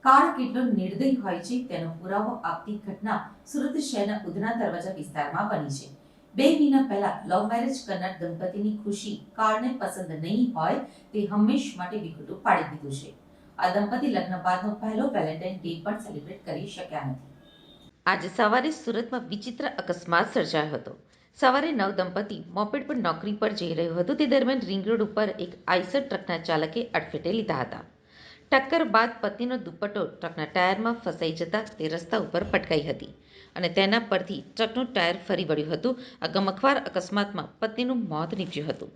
Car કેટલો નિર્દય હોય છે તેનો પુરાવો આપતી ઘટના સુરત શહેરના ઉધના દરવાજા વિસ્તારમાં બની છે। 2 મહિના પહેલા લવ મેરેજ કરનાર દંપતીની ખુશી કારને પસંદ નહીં હોય તે હંમેશ માટે વિખૂટું પાડી દીધું છે। આ દંપતી લગ્ન બાદનો પહેલો વેલેન્ટાઇન ડે પણ સેલિબ્રેટ કરી શક્યા નથી। આજે સવારે સુરતમાં વિચિત્ર અકસ્માત સર્જાયો હતો। સવારે નવદંપતિ મોપેડ પર નોકરી પર જઈ રહ્યું હતું તે દરમિયાન રિંગ રોડ ઉપર એક આઈસર ટ્રકના ચાલકે અડફેટે લીધા હતા। ટક્કર બાદ પત્નીનો દુપટ્ટો ટ્રકના ટાયરમાં ફસાઈ જતા તે રસ્તા ઉપર પટકાઈ હતી અને તેના પરથી ટ્રકનું ટાયર ફરી વળ્યું હતું। આ ગમખ્વાર અકસ્માતમાં પત્નીનું મોત નીપજ્યું હતું।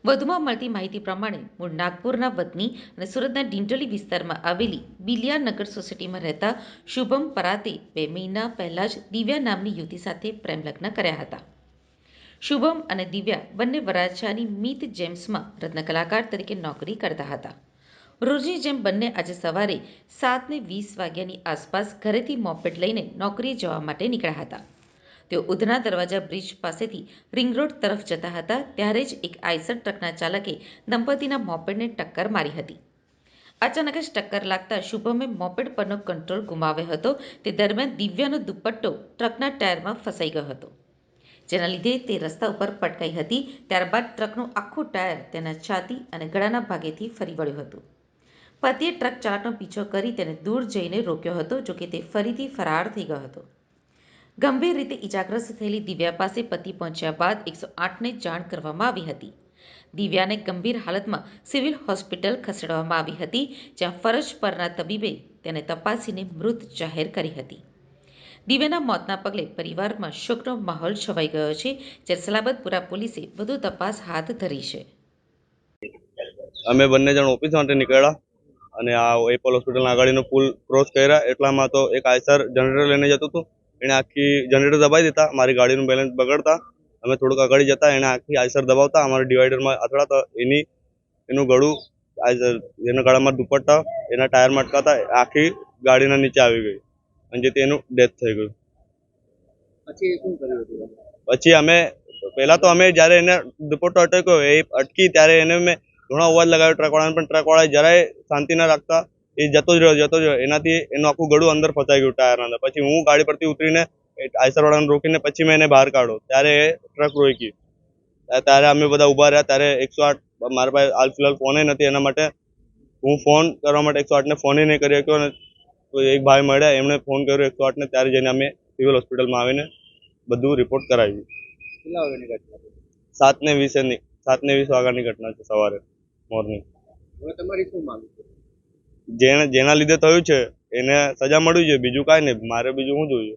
વધુમાં મળતી માહિતી પ્રમાણે મૂળ નાગપુરના વતની અને સુરતના ડિંડોલી વિસ્તારમાં આવેલી બિલિયાનગર સોસાયટીમાં રહેતા શુભમ પરાતે 2 મહિના પહેલા જ દિવ્યા નામની યુવતી સાથે પ્રેમ લગ્ન કર્યા હતા। શુભમ અને દિવ્યા બંને વરાછાની મીત જેમ્સમાં રત્ન કલાકાર તરીકે નોકરી કરતા હતા। રોજની જેમ બંને આજે સવારે 7:20 વાગ્યાની આસપાસ ઘરેથી મોપેડ લઈને નોકરીએ જવા માટે નીકળ્યા હતા। તેઓ ઉધના દરવાજા બ્રિજ પાસેથી રિંગ રોડ તરફ જતા હતા ત્યારે જ એક આઈસર ટ્રકના ચાલકે દંપતીના મોપેડને ટક્કર મારી હતી। અચાનક જ ટક્કર લાગતા શુભમે મોપેડ પરનો કંટ્રોલ ગુમાવ્યો હતો। તે દરમિયાન દિવ્યાનો દુપટ્ટો ટ્રકના ટાયરમાં ફસાઈ ગયો હતો, જેના લીધે તે રસ્તા ઉપર પટકાઈ હતી। ત્યારબાદ ટ્રકનું આખું ટાયર તેના છાતી અને ગળાના ભાગેથી ફરી વળ્યું હતું। પતિએ ટ્રક ચાલકનો પીછો કરી તેને દૂર જઈને રોક્યો હતો, જોકે તે ફરીથી ફરાર થઈ ગયો હતો। ગંભીર રીતે ઇજાગ્રસ્ત થયેલી દિવ્યા પાસે પતિ પહોંચ્યા બાદ 108ને જાણ કરવામાં આવી હતી। દિવ્યાને ગંભીર હાલતમાં સિવિલ હોસ્પિટલ ખસેડવામાં આવી હતી, જ્યાં ફરજ પરના તબીબે તેને તપાસીને મૃત જાહેર કરી હતી। દિવ્યાના મોતના પગલે પરિવારમાં શોકનો માહોલ છવાઈ ગયો છે, જ્યારે સલાબતપુરા પોલીસે વધુ તપાસ હાથ ધરી છે। અમે બંને જણ ઓફિસ માટે નીકળ્યા અને આ એપોલ હોસ્પિટલના આગળનો પુલ ક્રોસ કર્યા એટલામાં તો એક આઈસર જનરેટર લઈને જતું હતું। એણે આખી જનરેટર દબાવી દીધા, મારી ગાડીનું બેલેન્સ બગડતા અમે થોડુંક આગળ જતા એણે આખી આઈસર દબાવતા અમારા ડિવાઈડરમાં અથડાતા એનું ગળું એના ગળામાં દુપટ્ટા એના ટાયરમાં અટકાતા આખી ગાડીના નીચે આવી ગઈ અને જેથી એનું ડેથ થઈ ગયું। પછી અમે પહેલા તો અમે જ્યારે એને દુપટ્ટો અટક્યો એ અટકી ત્યારે એને મેં ઘણો અવાજ લગાવ્યો ટ્રકવાળાને, પણ ટ્રકવાળાએ જરાય શાંતિ ના રાખતા એ જતો જ રહ્યો। એનાથી એનું આખું ગળું અંદર ફસાઈ ગયું ટાયરના અંદર। પછી હું ગાડી પરથી ઉતરીને આઈસરવાળાને રોકીને પછી મેં એને બહાર કાઢ્યો ત્યારે એ ટ્રક રોકી। ત્યારે અમે બધા ઊભા રહ્યા ત્યારે 108 મારા પાસે હાલ ફિલહાલ ફોને નથી, એના માટે હું ફોન કરવા માટે 108ને ફોન નહીં કરી શક્યો અને એક ભાઈ મળ્યા એમણે ફોન કર્યો 108ને, ત્યારે જઈને અમે સિવિલ હોસ્પિટલમાં આવીને બધું રિપોર્ટ કરાવ્યું। 7:20 વાગ્યાની ઘટના છે સવારે મોર્નિંગ। જેના લીધે થયું છે એને સજા મળવી જોઈએ, બીજું કાંઈ નહીં, મારે બીજું શું જોઈએ।